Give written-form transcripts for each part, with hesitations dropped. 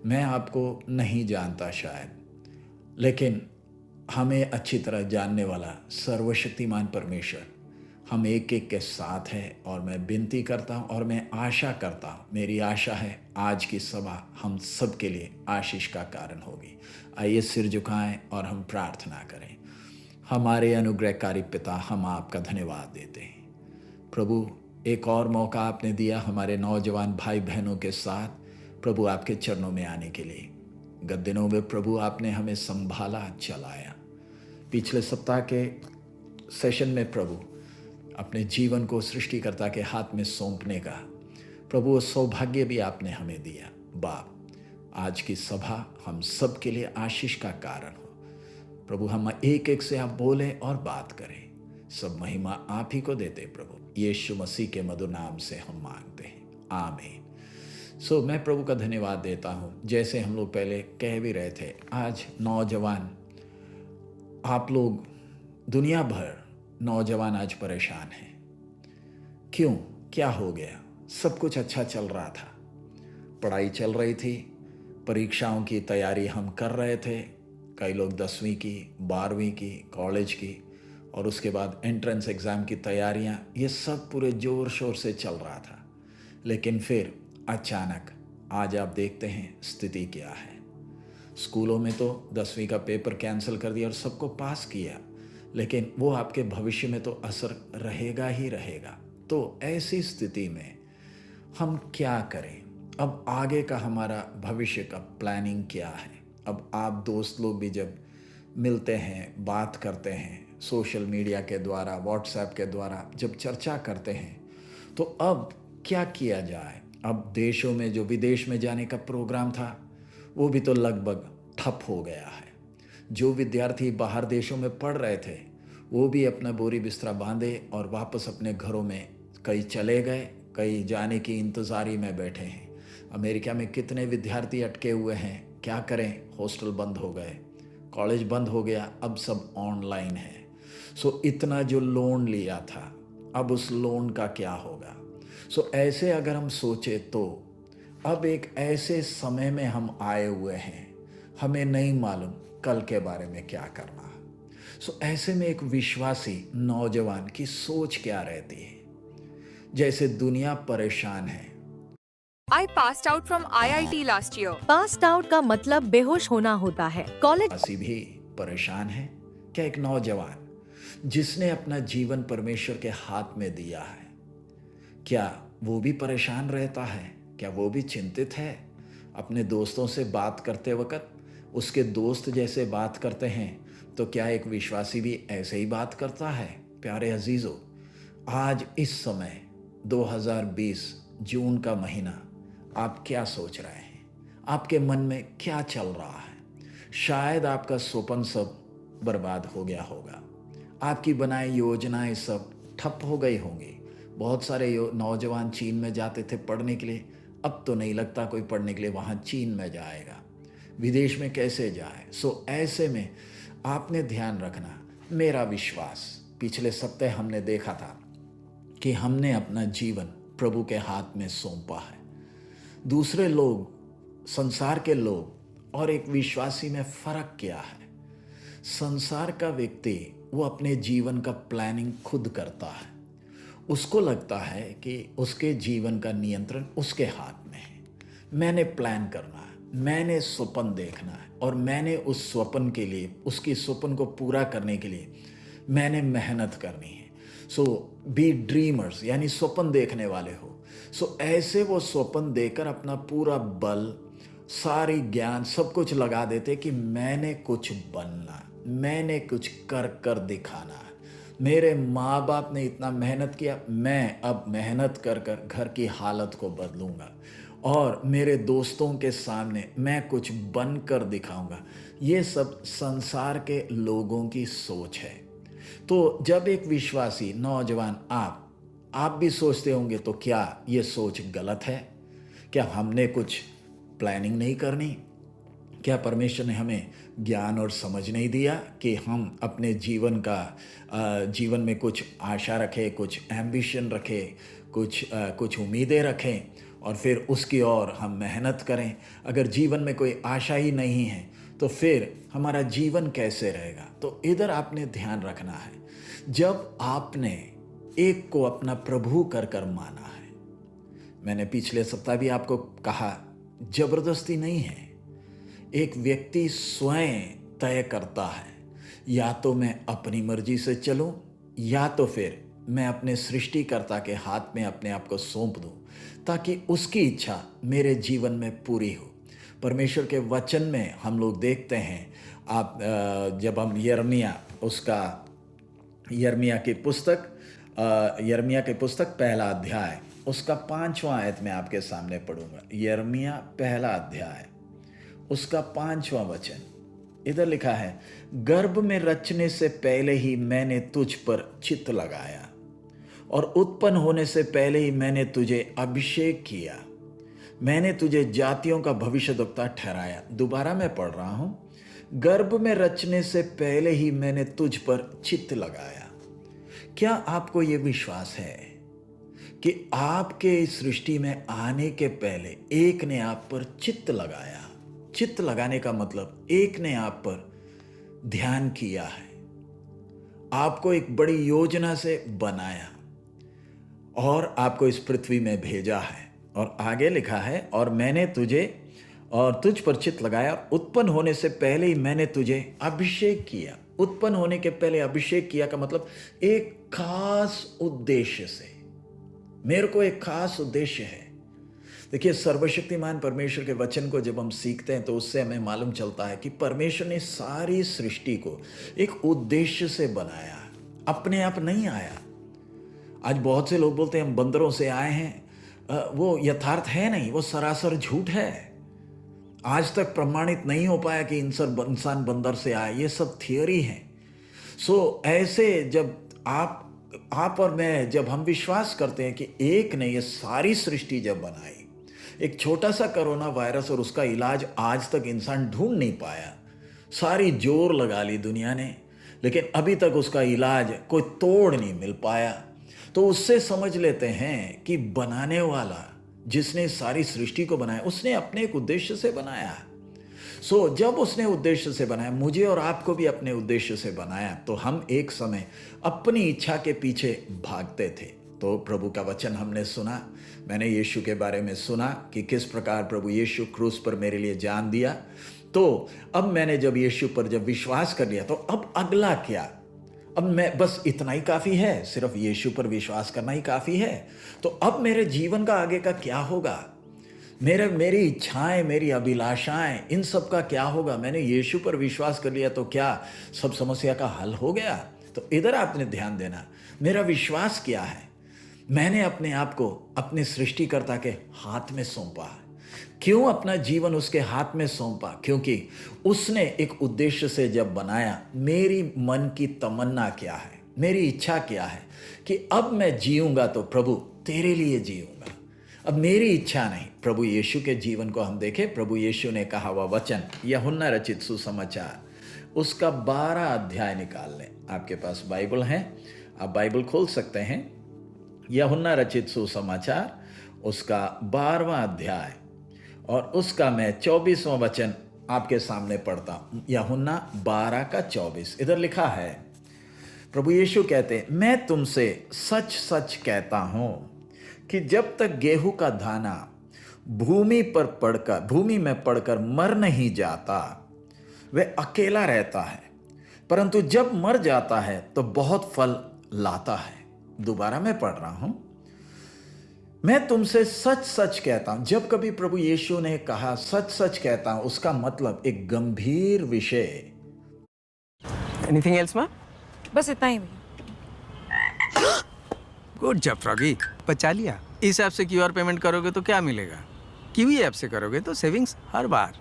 मैं आपको नहीं जानता शायद, लेकिन हमें अच्छी तरह जानने वाला सर्वशक्तिमान परमेश्वर हम एक एक के साथ है। और मैं विनती करता हूँ और मैं आशा करता हूँ, मेरी आशा है आज की सभा हम सब के लिए आशीष का कारण होगी। आइए सिर झुकाएं और हम प्रार्थना करें। हमारे अनुग्रहकारी पिता, हम आपका धन्यवाद देते हैं प्रभु। एक और मौका आपने दिया हमारे नौजवान भाई बहनों के साथ प्रभु आपके चरणों में आने के लिए। गत दिनों में प्रभु आपने हमें संभाला, चलाया। पिछले सप्ताह के सेशन में प्रभु अपने जीवन को सृष्टिकर्ता के हाथ में सौंपने का प्रभु वो सौभाग्य भी आपने हमें दिया। बाप, आज की सभा हम सब के लिए आशीष का कारण हो प्रभु। हम एक एक से आप बोले और बात करें, सब महिमा आप ही को देते प्रभु। यीशु मसीह के मधुर नाम से हम मांगते हैं, आमीन। मैं प्रभु का धन्यवाद देता हूँ। जैसे हम लोग पहले कह भी रहे थे, आज नौजवान, आप लोग दुनिया भर नौजवान आज परेशान हैं। क्यों? क्या हो गया? सब कुछ अच्छा चल रहा था, पढ़ाई चल रही थी, परीक्षाओं की तैयारी हम कर रहे थे। कई लोग 10वीं की, 12वीं की, कॉलेज की, और उसके बाद एंट्रेंस एग्ज़ाम की तैयारियां, ये सब पूरे ज़ोर शोर से चल रहा था। लेकिन फिर अचानक आज आप देखते हैं स्थिति क्या है। स्कूलों में तो 10वीं का पेपर कैंसिल कर दिया और सबको पास किया, लेकिन वो आपके भविष्य में तो असर रहेगा ही रहेगा। तो ऐसी स्थिति में हम क्या करें? अब आगे का हमारा भविष्य का प्लानिंग क्या है? अब आप दोस्त लोग भी जब मिलते हैं, बात करते हैं, सोशल मीडिया के द्वारा, व्हाट्सएप के द्वारा जब चर्चा करते हैं, तो अब क्या किया जाए? अब देशों में जो विदेश में जाने का प्रोग्राम था वो भी तो लगभग ठप हो गया है। जो विद्यार्थी बाहर देशों में पढ़ रहे थे वो भी अपना बोरी बिस्तरा बांधे और वापस अपने घरों में कई चले गए, कई जाने की इंतज़ारी में बैठे हैं। अमेरिका में कितने विद्यार्थी अटके हुए हैं, क्या करें? हॉस्टल बंद हो गए, कॉलेज बंद हो गया, अब सब ऑनलाइन है। इतना जो लोन लिया था, अब उस लोन का क्या होगा? ऐसे अगर हम सोचे तो अब एक ऐसे समय में हम आए हुए हैं, हमें नहीं मालूम कल के बारे में क्या करना। ऐसे में एक विश्वासी नौजवान की सोच क्या रहती है? जैसे दुनिया परेशान है। I passed out from IIT last year. Passed out का मतलब बेहोश होना होता है। कॉलेज विश्वासी भी परेशान है। क्या एक नौजवान जिसने अपना जीवन परमेश्वर के हाथ में दिया है, क्या वो भी परेशान रहता है? क्या वो भी चिंतित है? अपने दोस्तों से बात करते वक्त उसके दोस्त जैसे बात करते हैं, तो क्या एक विश्वासी भी ऐसे ही बात करता है? प्यारे अजीजों, आज इस समय 2020 जून का महीना, आप क्या सोच रहे हैं? आपके मन में क्या चल रहा है? शायद आपका स्वप्न सब बर्बाद हो गया होगा, आपकी बनाई योजनाएं सब ठप हो गई होंगी। बहुत सारे नौजवान चीन में जाते थे पढ़ने के लिए, अब तो नहीं लगता कोई पढ़ने के लिए वहाँ चीन में जाएगा। विदेश में कैसे जाए? ऐसे में आपने ध्यान रखना। मेरा विश्वास, पिछले सप्ताह हमने देखा था कि हमने अपना जीवन प्रभु के हाथ में सौंपा है। दूसरे लोग, संसार के लोग और एक विश्वासी में फ़र्क क्या है? संसार का व्यक्ति वो अपने जीवन का प्लानिंग खुद करता है। उसको लगता है कि उसके जीवन का नियंत्रण उसके हाथ में है। मैंने प्लान करना है, मैंने स्वप्न देखना है, और मैंने उस स्वप्न के लिए, उसकी स्वप्न को पूरा करने के लिए मैंने मेहनत करनी है। बी ड्रीमर्स, यानी स्वप्न देखने वाले हो। ऐसे वो स्वप्न देकर अपना पूरा बल, सारी ज्ञान, सब कुछ लगा देते कि मैंने कुछ बनना, मैंने कुछ कर कर दिखाना है। मेरे माँ बाप ने इतना मेहनत किया, मैं अब मेहनत कर कर घर की हालत को बदलूंगा, और मेरे दोस्तों के सामने मैं कुछ बन कर दिखाऊंगा। ये सब संसार के लोगों की सोच है। तो जब एक विश्वासी नौजवान, आप भी सोचते होंगे, तो क्या ये सोच गलत है? क्या हमने कुछ प्लानिंग नहीं करनी? क्या परमेश्वर ने हमें ज्ञान और समझ नहीं दिया कि हम अपने जीवन में कुछ आशा रखें, कुछ एम्बिशन रखें, कुछ उम्मीदें रखें, और फिर उसकी ओर हम मेहनत करें। अगर जीवन में कोई आशा ही नहीं है तो फिर हमारा जीवन कैसे रहेगा? तो इधर आपने ध्यान रखना है। जब आपने एक को अपना प्रभु कर कर माना है, मैंने पिछले सप्ताह भी आपको कहा, जबरदस्ती नहीं है। एक व्यक्ति स्वयं तय करता है, या तो मैं अपनी मर्जी से चलूं, या तो फिर मैं अपने सृष्टिकर्ता के हाथ में अपने आप को सौंप दूं, ताकि उसकी इच्छा मेरे जीवन में पूरी हो। परमेश्वर के वचन में हम लोग देखते हैं, आप जब हम यिर्मयाह की पुस्तक पहला अध्याय, उसका 5वां आयत मैं आपके सामने पढ़ूंगा। यिर्मयाह पहला अध्याय, उसका 5वां वचन। इधर लिखा है, गर्भ में रचने से पहले ही मैंने तुझ पर चित्त लगाया और उत्पन्न होने से पहले ही मैंने तुझे अभिषेक किया। मैंने तुझे जातियों का भविष्यद्वक्ता ठहराया। दोबारा मैं पढ़ रहा हूं, गर्भ में रचने से पहले ही मैंने तुझ पर चित्त लगाया। क्या आपको यह विश्वास है कि आपके इस सृष्टि में आने के पहले एक ने आप पर चित्त लगाया? चित्त लगाने का मतलब एक ने आप पर ध्यान किया है, आपको एक बड़ी योजना से बनाया और आपको इस पृथ्वी में भेजा है। और आगे लिखा है, और मैंने तुझ पर चित्त लगाया, उत्पन्न होने से पहले ही मैंने तुझे अभिषेक किया। उत्पन्न होने के पहले अभिषेक किया का मतलब एक खास उद्देश्य से। मेरे को एक खास उद्देश्य है। देखिए, सर्वशक्तिमान परमेश्वर के वचन को जब हम सीखते हैं तो उससे हमें मालूम चलता है कि परमेश्वर ने सारी सृष्टि को एक उद्देश्य से बनाया, अपने आप नहीं आया। आज बहुत से लोग बोलते हैं हम बंदरों से आए हैं, वो यथार्थ है नहीं, वो सरासर झूठ है। आज तक प्रमाणित नहीं हो पाया कि इंसान बंदर से आए, ये सब थियोरी है। सो ऐसे जब आप और मैं, जब हम विश्वास करते हैं कि एक ने ये सारी सृष्टि जब बनाई, एक छोटा सा कोरोना वायरस और उसका इलाज आज तक इंसान ढूंढ नहीं पाया। सारी जोर लगा ली दुनिया ने, लेकिन अभी तक उसका इलाज कोई तोड़ नहीं मिल पाया। तो उससे समझ लेते हैं कि बनाने वाला, जिसने सारी सृष्टि को बनाया, उसने अपने एक उद्देश्य से बनाया। जब उसने उद्देश्य से बनाया, मुझे और आपको भी अपने उद्देश्य से बनाया, तो हम एक समय अपनी इच्छा के पीछे भागते थे। तो प्रभु का वचन हमने सुना, मैंने यीशु के बारे में सुना कि किस प्रकार प्रभु यीशु क्रूस पर मेरे लिए जान दिया। तो अब मैंने जब यीशु पर जब विश्वास कर लिया, तो अब अगला क्या? अब मैं बस इतना ही काफ़ी है, सिर्फ यीशु पर विश्वास करना ही काफ़ी है। तो अब मेरे जीवन का आगे का क्या होगा? मेरी इच्छाएं, मेरी अभिलाषाएं, इन सब का क्या होगा? मैंने यीशु पर विश्वास कर लिया तो क्या सब समस्या का हल हो गया? तो इधर आपने ध्यान देना, मेरा विश्वास क्या है? मैंने अपने आप को अपने सृष्टिकर्ता के हाथ में सौंपा। क्यों अपना जीवन उसके हाथ में सौंपा? क्योंकि उसने एक उद्देश्य से जब बनाया, मेरी मन की तमन्ना क्या है, मेरी इच्छा क्या है कि अब मैं जीऊंगा तो प्रभु तेरे लिए जीऊंगा, अब मेरी इच्छा नहीं। प्रभु यीशु के जीवन को हम देखें। प्रभु यीशु ने कहा हुआ वचन, यूहन्ना रचित सुसमाचार, उसका 12 अध्याय निकाल लें। आपके पास बाइबल है, आप बाइबल खोल सकते हैं। यूहन्ना रचित सुसमाचार, उसका 12वां अध्याय और उसका मैं 24वां वचन आपके सामने पढ़ता हूं। यूहन्ना 12 का 24। इधर लिखा है, प्रभु यीशु कहते हैं, मैं तुमसे सच सच कहता हूं कि जब तक गेहूं का दाना भूमि में पड़कर मर नहीं जाता, वह अकेला रहता है, परंतु जब मर जाता है तो बहुत फल लाता है। दोबारा मैं पढ़ रहा हूं, मैं तुमसे सच सच कहता हूं। जब कभी प्रभु यीशु ने कहा सच सच कहता हूं, उसका मतलब एक गंभीर विषय। Anything else ma'am? बस इतना ही भैया। गुड जॉब फ्रॉगी, बचा लिया। इस ऐप से क्यूआर पेमेंट करोगे तो क्या मिलेगा? किवी ऐप से करोगे तो savings her bar.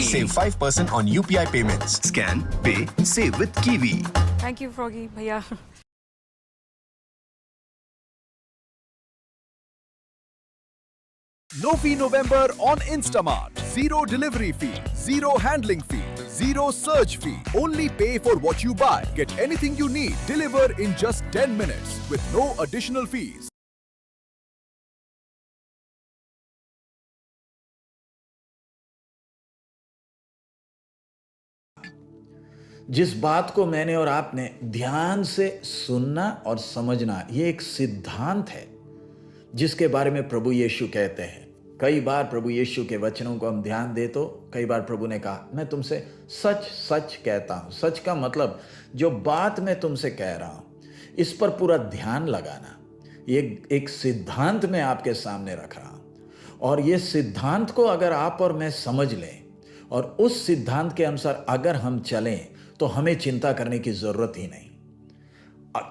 Save 5% on UPI payments. Scan, pay, save with Kiwi. Thank you froggy भैया। No fee November on Instamart. Zero delivery fee, zero handling fee, zero surge fee. Only pay for what you buy. Get anything you need delivered in just 10 minutes with no additional fees. जिस बात को मैंने और आपने ध्यान से सुनना और समझना, ये एक सिद्धांत है जिसके बारे में प्रभु यीशु कहते हैं। कई बार प्रभु यीशु के वचनों को हम ध्यान दे तो कई बार प्रभु ने कहा, मैं तुमसे सच सच कहता हूं। सच का मतलब जो बात मैं तुमसे कह रहा हूं इस पर पूरा ध्यान लगाना। ये एक सिद्धांत मैं आपके सामने रख रहा हूं और ये सिद्धांत को अगर आप और मैं समझ लें और उस सिद्धांत के अनुसार अगर हम चलें तो हमें चिंता करने की जरूरत ही नहीं,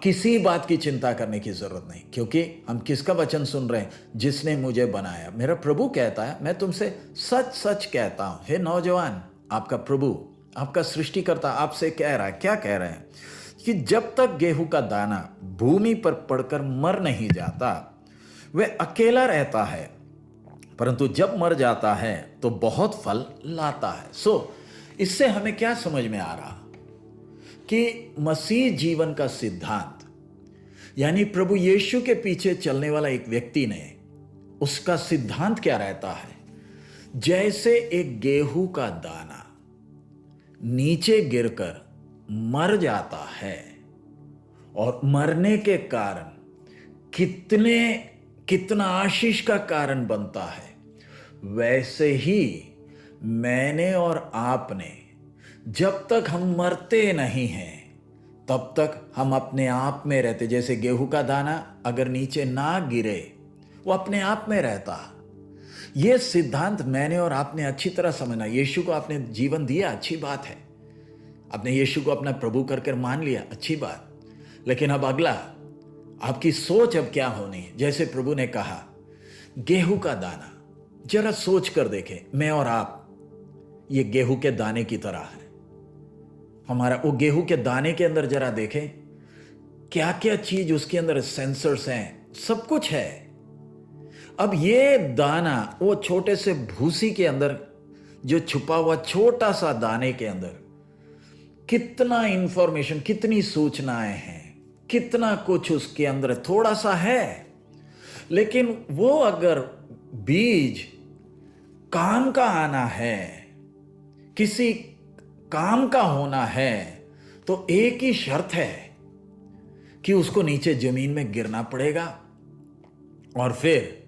किसी बात की चिंता करने की जरूरत नहीं, क्योंकि हम किसका वचन सुन रहे हैं? जिसने मुझे बनाया। मेरा प्रभु कहता है, मैं तुमसे सच सच कहता हूं। हे नौजवान, आपका प्रभु, आपका सृष्टिकर्ता आपसे कह रहा है, क्या कह रहे हैं? कि जब तक गेहूं का दाना भूमि पर पड़कर मर नहीं जाता वह अकेला रहता है, परंतु जब मर जाता है तो बहुत फल लाता है। इससे हमें क्या समझ में आ रहा कि मसीह जीवन का सिद्धांत, यानी प्रभु यीशु के पीछे चलने वाला एक व्यक्ति ने, उसका सिद्धांत क्या रहता है? जैसे एक गेहूं का दाना नीचे गिरकर मर जाता है और मरने के कारण कितना आशीष का कारण बनता है, वैसे ही मैंने और आपने जब तक हम मरते नहीं हैं तब तक हम अपने आप में रहते। जैसे गेहूं का दाना अगर नीचे ना गिरे वो अपने आप में रहता। यह सिद्धांत मैंने और आपने अच्छी तरह समझना। यीशु को आपने जीवन दिया, अच्छी बात है। आपने यीशु को अपना प्रभु करके मान लिया, अच्छी बात। लेकिन अब अगला, आपकी सोच अब क्या होनी है? जैसे प्रभु ने कहा गेहूं का दाना, जरा सोच कर देखें, मैं और आप ये गेहूं के दाने की तरह है। हमारा वो गेहूं के दाने के अंदर जरा देखें क्या क्या चीज उसके अंदर, सेंसर्स हैं, सब कुछ है। अब ये दाना वो छोटे से भूसी के अंदर जो छुपा हुआ छोटा सा दाने के अंदर कितना इंफॉर्मेशन, कितनी सूचनाएं हैं, कितना कुछ उसके अंदर थोड़ा सा है। लेकिन वो अगर बीज काम का आना है, किसी काम का होना है, तो एक ही शर्त है कि उसको नीचे जमीन में गिरना पड़ेगा और फिर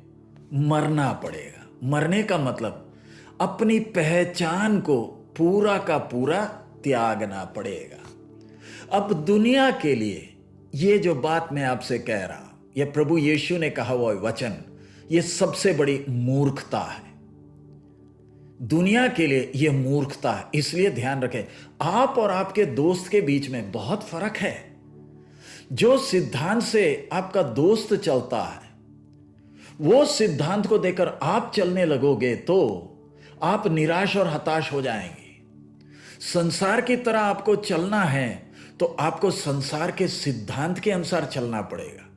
मरना पड़ेगा। मरने का मतलब अपनी पहचान को पूरा का पूरा त्यागना पड़ेगा। अब दुनिया के लिए ये जो बात मैं आपसे कह रहा हूं, यह प्रभु यीशु ने कहा हुआ वचन, यह सबसे बड़ी मूर्खता है। दुनिया के लिए यह मूर्खता है। इसलिए ध्यान रखें, आप और आपके दोस्त के बीच में बहुत फर्क है। जो सिद्धांत से आपका दोस्त चलता है, वो सिद्धांत को देकर आप चलने लगोगे तो आप निराश और हताश हो जाएंगे। संसार की तरह आपको चलना है तो आपको संसार के सिद्धांत के अनुसार चलना पड़ेगा।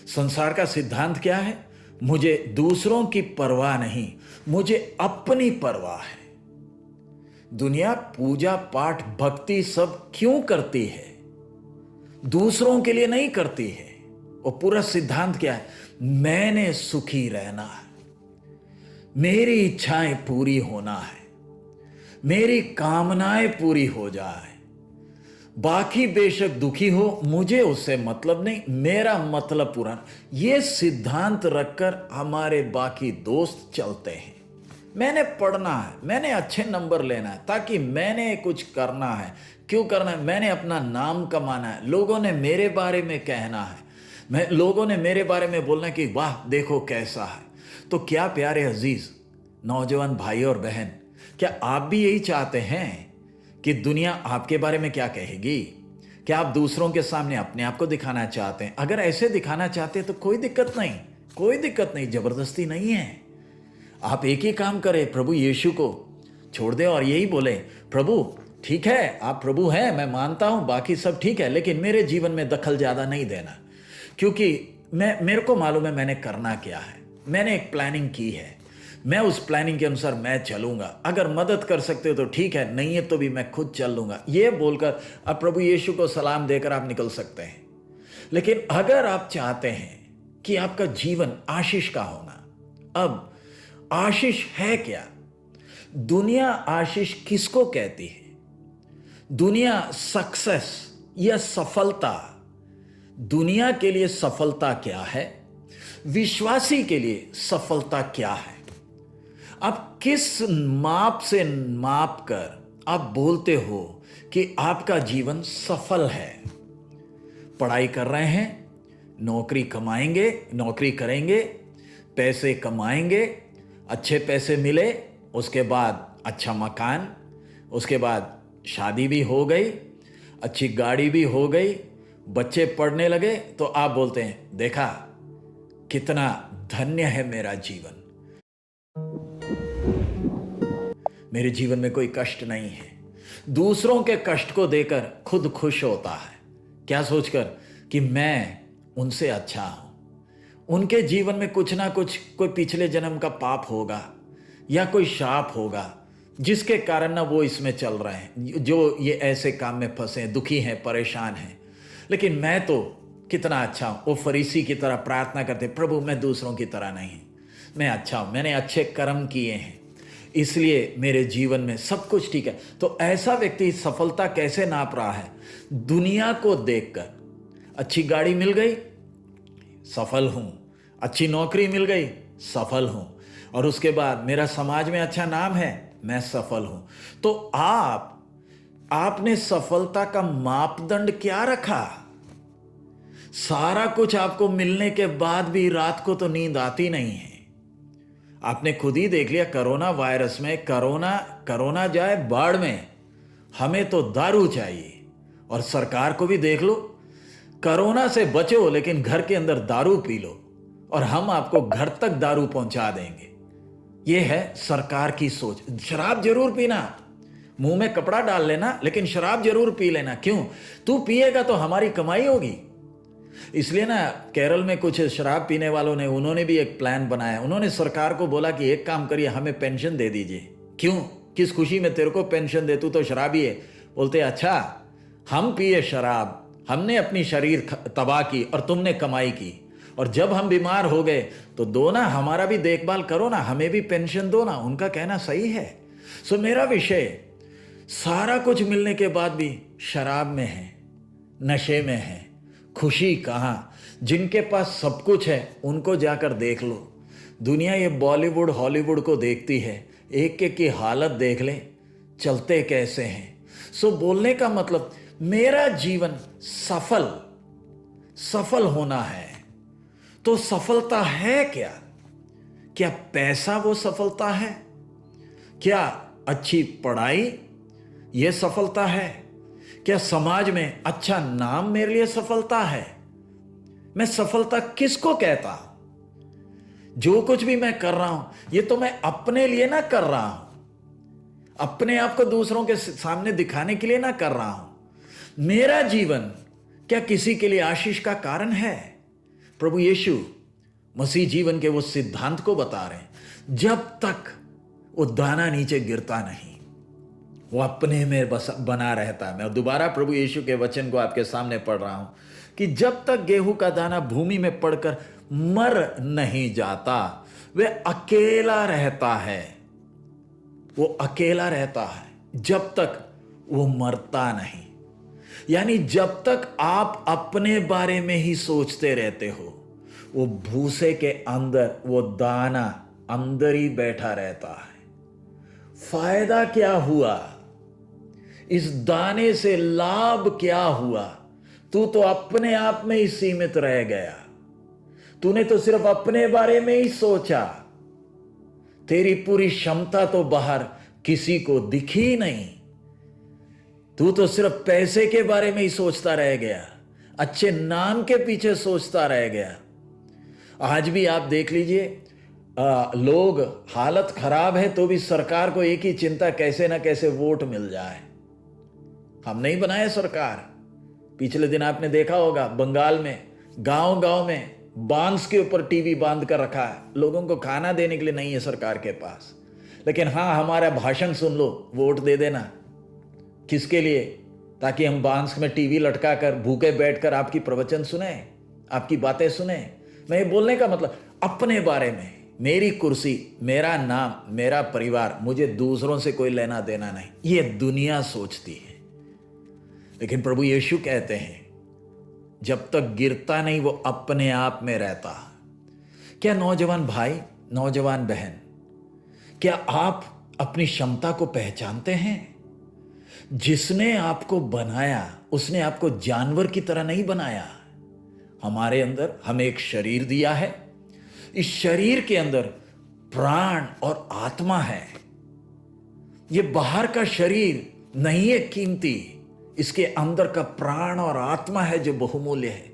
संसार का सिद्धांत क्या है? मुझे दूसरों की परवाह नहीं, मुझे अपनी परवाह है। दुनिया पूजा पाठ भक्ति सब क्यों करती है? दूसरों के लिए नहीं करती है। और पूरा सिद्धांत क्या है? मैंने सुखी रहना है, मेरी इच्छाएं पूरी होना है, मेरी कामनाएं पूरी हो जाए, बाकी बेशक दुखी हो, मुझे उससे मतलब नहीं, मेरा मतलब पूरा। ये सिद्धांत रखकर हमारे बाकी दोस्त चलते हैं। मैंने पढ़ना है, मैंने अच्छे नंबर लेना है, ताकि मैंने कुछ करना है। क्यों करना है? मैंने अपना नाम कमाना है, लोगों ने मेरे बारे में कहना है, लोगों ने मेरे बारे में बोलना है कि वाह देखो कैसा है। तो क्या प्यारे अजीज नौजवान भाई और बहन, क्या आप भी यही चाहते हैं कि दुनिया आपके बारे में क्या कहेगी? क्या आप दूसरों के सामने अपने आप को दिखाना चाहते हैं? अगर ऐसे दिखाना चाहते हैं तो कोई दिक्कत नहीं, कोई दिक्कत नहीं, जबरदस्ती नहीं है। आप एक ही काम करें, प्रभु यीशु को छोड़ दे और यही बोले, प्रभु ठीक है आप प्रभु हैं, मैं मानता हूं, बाकी सब ठीक है, लेकिन मेरे जीवन में दखल ज्यादा नहीं देना, क्योंकि मेरे को मालूम है मैंने करना क्या है। मैंने एक प्लानिंग की है, मैं उस प्लानिंग के अनुसार मैं चलूंगा। अगर मदद कर सकते हो तो ठीक है, नहीं है तो भी मैं खुद चल लूंगा। ये बोलकर अब प्रभु यीशु को सलाम देकर आप निकल सकते हैं। लेकिन अगर आप चाहते हैं कि आपका जीवन आशीष का होना, अब आशीष है क्या? दुनिया आशीष किसको कहती है? दुनिया सक्सेस या सफलता, दुनिया के लिए सफलता क्या है, विश्वासी के लिए सफलता क्या है? आप किस माप से माप कर आप बोलते हो कि आपका जीवन सफल है? पढ़ाई कर रहे हैं, नौकरी कमाएंगे, नौकरी करेंगे, पैसे कमाएंगे, अच्छे पैसे मिले, उसके बाद अच्छा मकान, उसके बाद शादी भी हो गई, अच्छी गाड़ी भी हो गई, बच्चे पढ़ने लगे, तो आप बोलते हैं देखा कितना धन्य है मेरा जीवन, मेरे जीवन में कोई कष्ट नहीं है। दूसरों के कष्ट को देकर खुद खुश होता है, क्या सोचकर कि मैं उनसे अच्छा हूं। उनके जीवन में कुछ ना कुछ कोई पिछले जन्म का पाप होगा या कोई शाप होगा जिसके कारण ना वो इसमें चल रहे हैं, जो ये ऐसे काम में फंसे हैं, दुखी हैं, परेशान हैं। लेकिन मैं तो कितना अच्छा हूं। वो फरीसी की तरह प्रार्थना करते, प्रभु मैं दूसरों की तरह नहीं, मैं अच्छा हूं, मैंने अच्छे कर्म किए हैं, इसलिए मेरे जीवन में सब कुछ ठीक है। तो ऐसा व्यक्ति सफलता कैसे नाप रहा है? दुनिया को देखकर, अच्छी गाड़ी मिल गई, सफल हूं, अच्छी नौकरी मिल गई, सफल हूं, और उसके बाद मेरा समाज में अच्छा नाम है, मैं सफल हूं। तो आपने सफलता का मापदंड क्या रखा? सारा कुछ आपको मिलने के बाद भी रात को तो नींद आती नहीं है। आपने खुद ही देख लिया कोरोना वायरस में, कोरोना जाए बाढ़ में, हमें तो दारू चाहिए। और सरकार को भी देख लो, कोरोना से बचो लेकिन घर के अंदर दारू पी लो और हम आपको घर तक दारू पहुंचा देंगे। यह है सरकार की सोच। शराब जरूर पीना, मुंह में कपड़ा डाल लेना, लेकिन शराब जरूर पी लेना। क्यों? तू पिएगा तो हमारी कमाई होगी। इसलिए ना केरल में कुछ शराब पीने वालों ने, उन्होंने भी एक प्लान बनाया। उन्होंने सरकार को बोला कि एक काम करिए, हमें पेंशन दे दीजिए। क्यों? किस खुशी में तेरे को पेंशन दे, तू तो शराबी है। बोलते अच्छा, हम पिए शराब, हमने अपनी शरीर तबाह की और तुमने कमाई की, और जब हम बीमार हो गए तो दो ना, हमारा भी देखभाल करो ना, हमें भी पेंशन दो ना। उनका कहना सही है। सो मेरा विषय, सारा कुछ मिलने के बाद भी शराब में है, नशे में है, खुशी कहाँ? जिनके पास सब कुछ है उनको जाकर देख लो। दुनिया ये बॉलीवुड हॉलीवुड को देखती है, एक एक की हालत देख ले, चलते कैसे हैं। सो बोलने का मतलब, मेरा जीवन सफल होना है। तो सफलता है क्या? क्या पैसा वो सफलता है? क्या अच्छी पढ़ाई ये सफलता है? क्या समाज में अच्छा नाम मेरे लिए सफलता है? मैं सफलता किसको कहता हूं? जो कुछ भी मैं कर रहा हूं, ये तो मैं अपने लिए ना कर रहा हूं, अपने आप को दूसरों के सामने दिखाने के लिए ना कर रहा हूं। मेरा जीवन क्या किसी के लिए आशीष का कारण है? प्रभु यीशु मसीह जीवन के वो सिद्धांत को बता रहे हैं, जब तक वो दाना नीचे गिरता नहीं, वो अपने में बस बना रहता है। मैं दोबारा प्रभु यीशु के वचन को आपके सामने पढ़ रहा हूं कि जब तक गेहूं का दाना भूमि में पड़कर मर नहीं जाता, वह अकेला रहता है। वो अकेला रहता है जब तक वो मरता नहीं। यानी जब तक आप अपने बारे में ही सोचते रहते हो, वो भूसे के अंदर वो दाना अंदर ही बैठा रहता है। फायदा क्या हुआ? इस दाने से लाभ क्या हुआ? तू तो अपने आप में ही सीमित रह गया। तूने तो सिर्फ अपने बारे में ही सोचा। तेरी पूरी क्षमता तो बाहर किसी को दिखी नहीं। तू तो सिर्फ पैसे के बारे में ही सोचता रह गया, अच्छे नाम के पीछे सोचता रह गया। आज भी आप देख लीजिए, लोग, हालत खराब है तो भी सरकार को एक ही चिंता, कैसे ना कैसे वोट मिल जाए। हम नहीं बनाए सरकार। पिछले दिन आपने देखा होगा, बंगाल में गांव गांव में बांस के ऊपर टीवी बांध कर रखा है। लोगों को खाना देने के लिए नहीं है सरकार के पास, लेकिन हाँ, हमारा भाषण सुन लो, वोट दे देना। किसके लिए? ताकि हम बांस में टीवी लटका कर भूखे बैठकर आपकी प्रवचन सुने, आपकी बातें सुने। मैं ये बोलने का मतलब, अपने बारे में, मेरी कुर्सी, मेरा नाम, मेरा परिवार, मुझे दूसरों से कोई लेना देना नहीं। ये दुनिया सोचती है। लेकिन प्रभु यीशु कहते हैं जब तक गिरता नहीं वो अपने आप में रहता। क्या नौजवान भाई, नौजवान बहन, क्या आप अपनी क्षमता को पहचानते हैं? जिसने आपको बनाया उसने आपको जानवर की तरह नहीं बनाया। हमारे अंदर हमें एक शरीर दिया है, इस शरीर के अंदर प्राण और आत्मा है। ये बाहर का शरीर नहीं है कीमती, इसके अंदर का प्राण और आत्मा है जो बहुमूल्य है।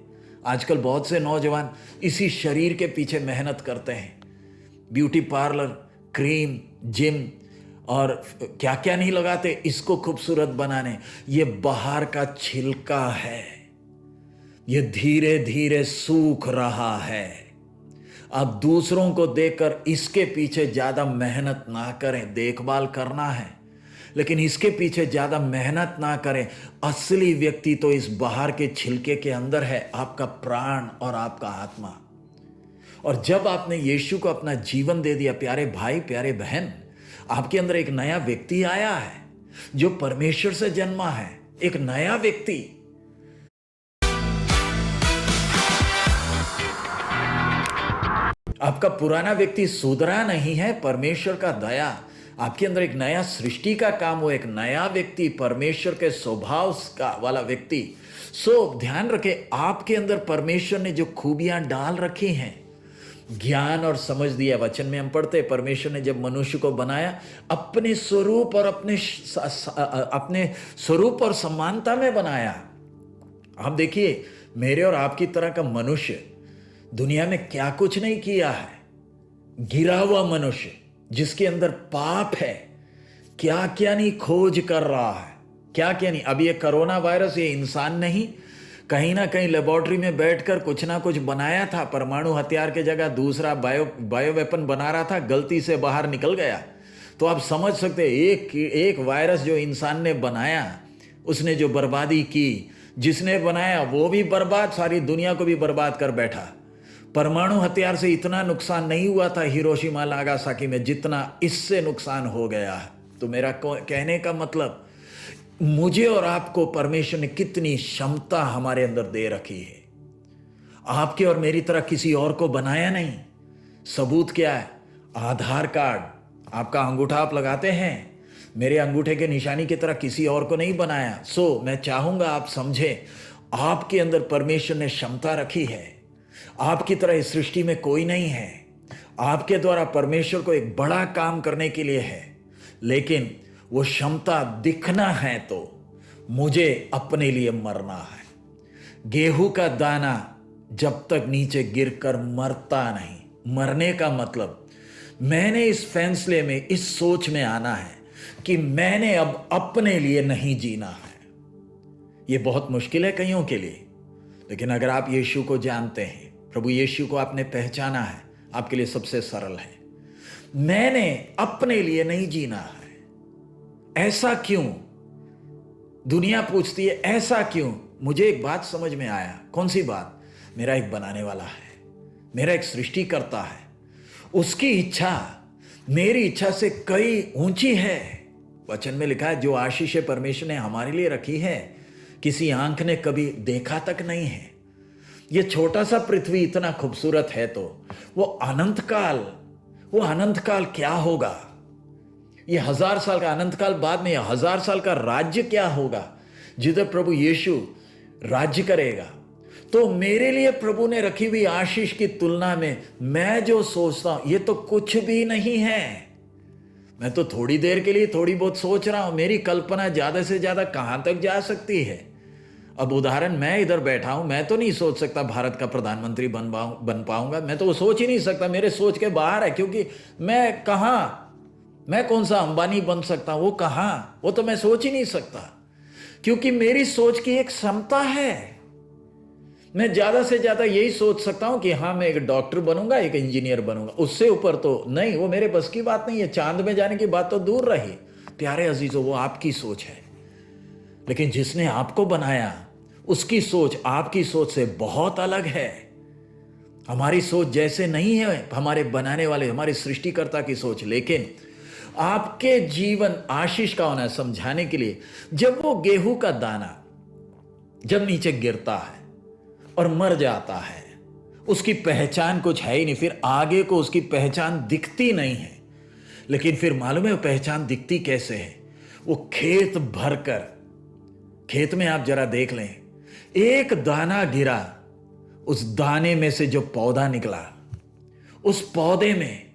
आजकल बहुत से नौजवान इसी शरीर के पीछे मेहनत करते हैं, ब्यूटी पार्लर, क्रीम, जिम और क्या क्या नहीं लगाते इसको खूबसूरत बनाने। ये बाहर का छिलका है, ये धीरे धीरे सूख रहा है। आप दूसरों को देखकर इसके पीछे ज्यादा मेहनत ना करें, देखभाल करना है लेकिन इसके पीछे ज्यादा मेहनत ना करें। असली व्यक्ति तो इस बाहर के छिलके के अंदर है, आपका प्राण और आपका आत्मा। और जब आपने यीशु को अपना जीवन दे दिया, प्यारे भाई, प्यारे बहन, आपके अंदर एक नया व्यक्ति आया है जो परमेश्वर से जन्मा है, एक नया व्यक्ति। आपका पुराना व्यक्ति सुधरा नहीं है, परमेश्वर का दया आपके अंदर एक नया सृष्टि का काम हो, एक नया व्यक्ति, परमेश्वर के स्वभाव का वाला व्यक्ति। सो ध्यान रखें, आपके अंदर परमेश्वर ने जो खूबियां डाल रखी हैं, ज्ञान और समझ दिया। वचन में हम पढ़ते हैं परमेश्वर ने जब मनुष्य को बनाया अपने स्वरूप और अपने स्वरूप और समानता में बनाया। आप देखिए, मेरे और आपकी तरह का मनुष्य दुनिया में क्या कुछ नहीं किया है। गिरा हुआ मनुष्य जिसके अंदर पाप है, क्या क्या नहीं खोज कर रहा है, क्या क्या नहीं। अब ये कोरोना वायरस, ये इंसान नहीं, कहीं ना कहीं लेबोरेटरी में बैठकर कुछ ना कुछ बनाया था, परमाणु हथियार के जगह दूसरा बायो वेपन बना रहा था, गलती से बाहर निकल गया। तो आप समझ सकते हैं, एक वायरस जो इंसान ने बनाया, उसने जो बर्बादी की, जिसने बनाया वो भी बर्बाद, सारी दुनिया को भी बर्बाद कर बैठा। परमाणु हथियार से इतना नुकसान नहीं हुआ था हिरोशिमा नागासाकी में जितना इससे नुकसान हो गया है। तो मेरा कहने का मतलब, मुझे और आपको परमेश्वर ने कितनी क्षमता हमारे अंदर दे रखी है। आपके और मेरी तरह किसी और को बनाया नहीं। सबूत क्या है? आधार कार्ड, आपका अंगूठा आप लगाते हैं, मेरे अंगूठे के निशानी की तरह किसी और को नहीं बनाया। सो मैं चाहूंगा आप समझें, आपके अंदर परमेश्वर ने क्षमता रखी है। आपकी तरह इस सृष्टि में कोई नहीं है। आपके द्वारा परमेश्वर को एक बड़ा काम करने के लिए है, लेकिन वो क्षमता दिखना है तो मुझे अपने लिए मरना है। गेहूं का दाना जब तक नीचे गिरकर मरता नहीं, मरने का मतलब मैंने इस फैसले में, इस सोच में आना है कि मैंने अब अपने लिए नहीं जीना है। ये बहुत मुश्किल है कईयों के लिए, लेकिन अगर आप यीशु को जानते हैं, प्रभु यीशु को आपने पहचाना है, आपके लिए सबसे सरल है। मैंने अपने लिए नहीं जीना है। ऐसा क्यों? दुनिया पूछती है ऐसा क्यों? मुझे एक बात समझ में आया। कौन सी बात? मेरा एक बनाने वाला है, मेरा एक सृष्टिकर्ता है, उसकी इच्छा मेरी इच्छा से कई ऊंची है। वचन में लिखा है, जो आशीष परमेश्वर ने हमारे लिए रखी है किसी आंख ने कभी देखा तक नहीं है। ये छोटा सा पृथ्वी इतना खूबसूरत है, तो वो अनंत काल क्या होगा? ये 1000 साल का अनंत काल बाद में, 1000 साल का राज्य क्या होगा जिधर प्रभु यीशु राज्य करेगा। तो मेरे लिए प्रभु ने रखी हुई आशीष की तुलना में मैं जो सोचता हूं, ये तो कुछ भी नहीं है। मैं तो थोड़ी देर के लिए थोड़ी बहुत सोच रहा हूं। मेरी कल्पना ज्यादा से ज्यादा कहां तक जा सकती है? अब उदाहरण, मैं इधर बैठा हूं, मैं तो नहीं सोच सकता भारत का प्रधानमंत्री बन पाऊंगा। मैं तो वो सोच ही नहीं सकता, मेरे सोच के बाहर है। क्योंकि मैं कौन सा अंबानी बन सकता हूं? वो कहां? वो तो मैं सोच ही नहीं सकता, क्योंकि मेरी सोच की एक क्षमता है। मैं ज्यादा से ज्यादा यही सोच सकता हूं कि हाँ, मैं एक डॉक्टर बनूंगा, एक इंजीनियर बनूंगा। उससे ऊपर तो नहीं, वो मेरे बस की बात नहीं है। चांद में जाने की बात तो दूर रही। प्यारे अजीजों, वो आपकी सोच है, लेकिन जिसने आपको बनाया उसकी सोच आपकी सोच से बहुत अलग है। हमारी सोच जैसे नहीं है हमारे बनाने वाले, हमारे सृष्टिकर्ता की सोच। लेकिन आपके जीवन आशीष का होना समझाने के लिए, जब वो गेहूं का दाना जब नीचे गिरता है और मर जाता है, उसकी पहचान कुछ है ही नहीं, फिर आगे को उसकी पहचान दिखती नहीं है। लेकिन फिर मालूम है वो पहचान दिखती कैसे है? वो खेत भरकर, खेत में आप जरा देख लें, एक दाना गिरा, उस दाने में से जो पौधा निकला, उस पौधे में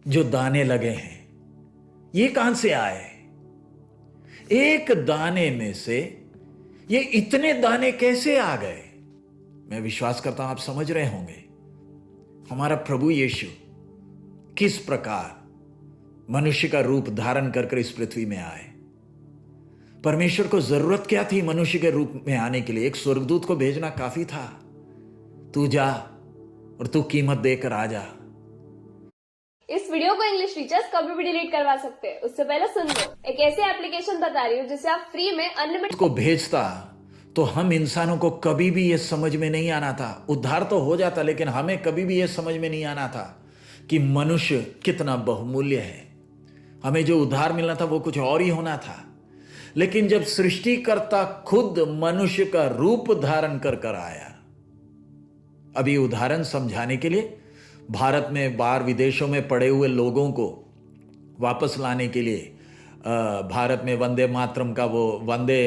जो दाने लगे हैं, ये कहां से आए? एक दाने में से ये इतने दाने कैसे आ गए? मैं विश्वास करता हूं आप समझ रहे होंगे हमारा प्रभु यीशु किस प्रकार मनुष्य का रूप धारण कर इस पृथ्वी में आए। परमेश्वर को जरूरत क्या थी मनुष्य के रूप में आने के लिए? एक स्वर्गदूत को भेजना काफी था। तू जा और तू कीमत देकर आ जा। इस वीडियो को इंग्लिश टीचर्स कभी भी डिलीट करवा सकते हैं, उससे पहले सुन लो। एक ऐसे एप्लीकेशन बता रही हूँ जिससे आप फ्री में अनलिमिटेड को भेजता तो हम इंसानों को कभी भी यह समझ में नहीं आना था। उद्धार तो हो जाता, लेकिन हमें कभी भी यह समझ में नहीं आना था कि मनुष्य कितना बहुमूल्य है। हमें जो उद्धार मिलना था वो कुछ और ही होना था। लेकिन जब सृष्टिकर्ता खुद मनुष्य का रूप धारण कर आया, अभी उदाहरण समझाने के लिए भारत में बाहर विदेशों में पड़े हुए लोगों को वापस लाने के लिए भारत में वंदे मातरम का वो वंदे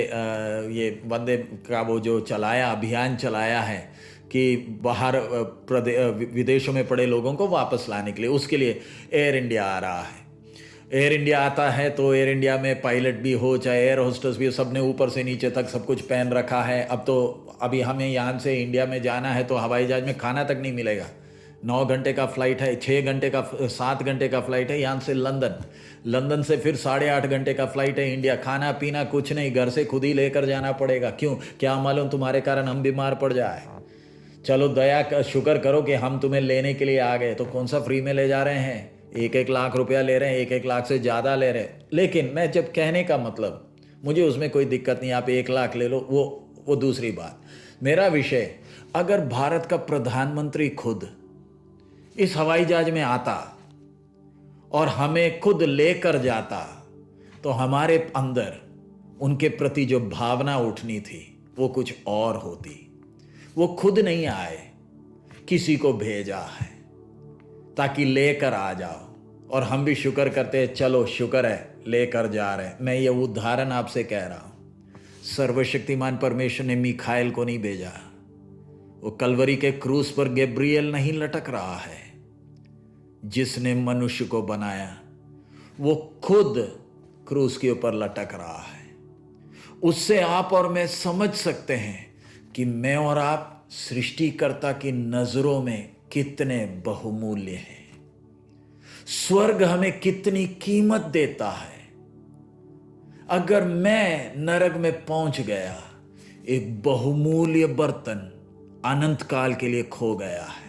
का वो जो चलाया अभियान चलाया है कि बाहर विदेशों में पड़े लोगों को वापस लाने के लिए, उसके लिए एयर इंडिया आ रहा है। एयर इंडिया आता है तो एयर इंडिया में पायलट भी हो चाहे एयर होस्टेस भी हो, सब ने ऊपर से नीचे तक सब कुछ पहन रखा है। अब तो अभी हमें यहाँ से इंडिया में जाना है तो हवाई जहाज में खाना तक नहीं मिलेगा। 9 घंटे का फ्लाइट है, 7 घंटे का फ्लाइट है यहाँ से लंदन से फिर 8.5 घंटे का फ्लाइट है इंडिया। खाना पीना कुछ नहीं, घर से खुद ही लेकर जाना पड़ेगा। क्यों? क्या मालूम तुम्हारे कारण हम बीमार पड़ जाए। चलो दया का शुक्र करो कि हम तुम्हें लेने के लिए आ गए, तो कौन सा फ्री में ले जा रहे हैं? 1-1 लाख रुपया ले रहे हैं, 1-1 लाख से ज़्यादा ले रहे हैं। लेकिन मैं जब कहने का मतलब, मुझे उसमें कोई दिक्कत नहीं, आप 1 लाख ले लो, वो दूसरी बात। मेरा विषय, अगर भारत का प्रधानमंत्री खुद इस हवाई जहाज में आता और हमें खुद लेकर जाता तो हमारे अंदर उनके प्रति जो भावना उठनी थी वो कुछ और होती। वो खुद नहीं आए, किसी को भेजा है ताकि लेकर आ जाओ, और हम भी शुक्र करते हैं, चलो शुक्र है लेकर जा रहे हैं। मैं ये उदाहरण आपसे कह रहा हूं। सर्वशक्तिमान परमेश्वर ने मिखाइल को नहीं भेजा, वो कलवरी के क्रूस पर गैब्रियल नहीं लटक रहा है। जिसने मनुष्य को बनाया वो खुद क्रूस के ऊपर लटक रहा है। उससे आप और मैं समझ सकते हैं कि मैं और आप सृष्टिकर्ता की नजरों में कितने बहुमूल्य हैं। स्वर्ग हमें कितनी कीमत देता है। अगर मैं नरक में पहुंच गया, एक बहुमूल्य बर्तन अनंत काल के लिए खो गया है।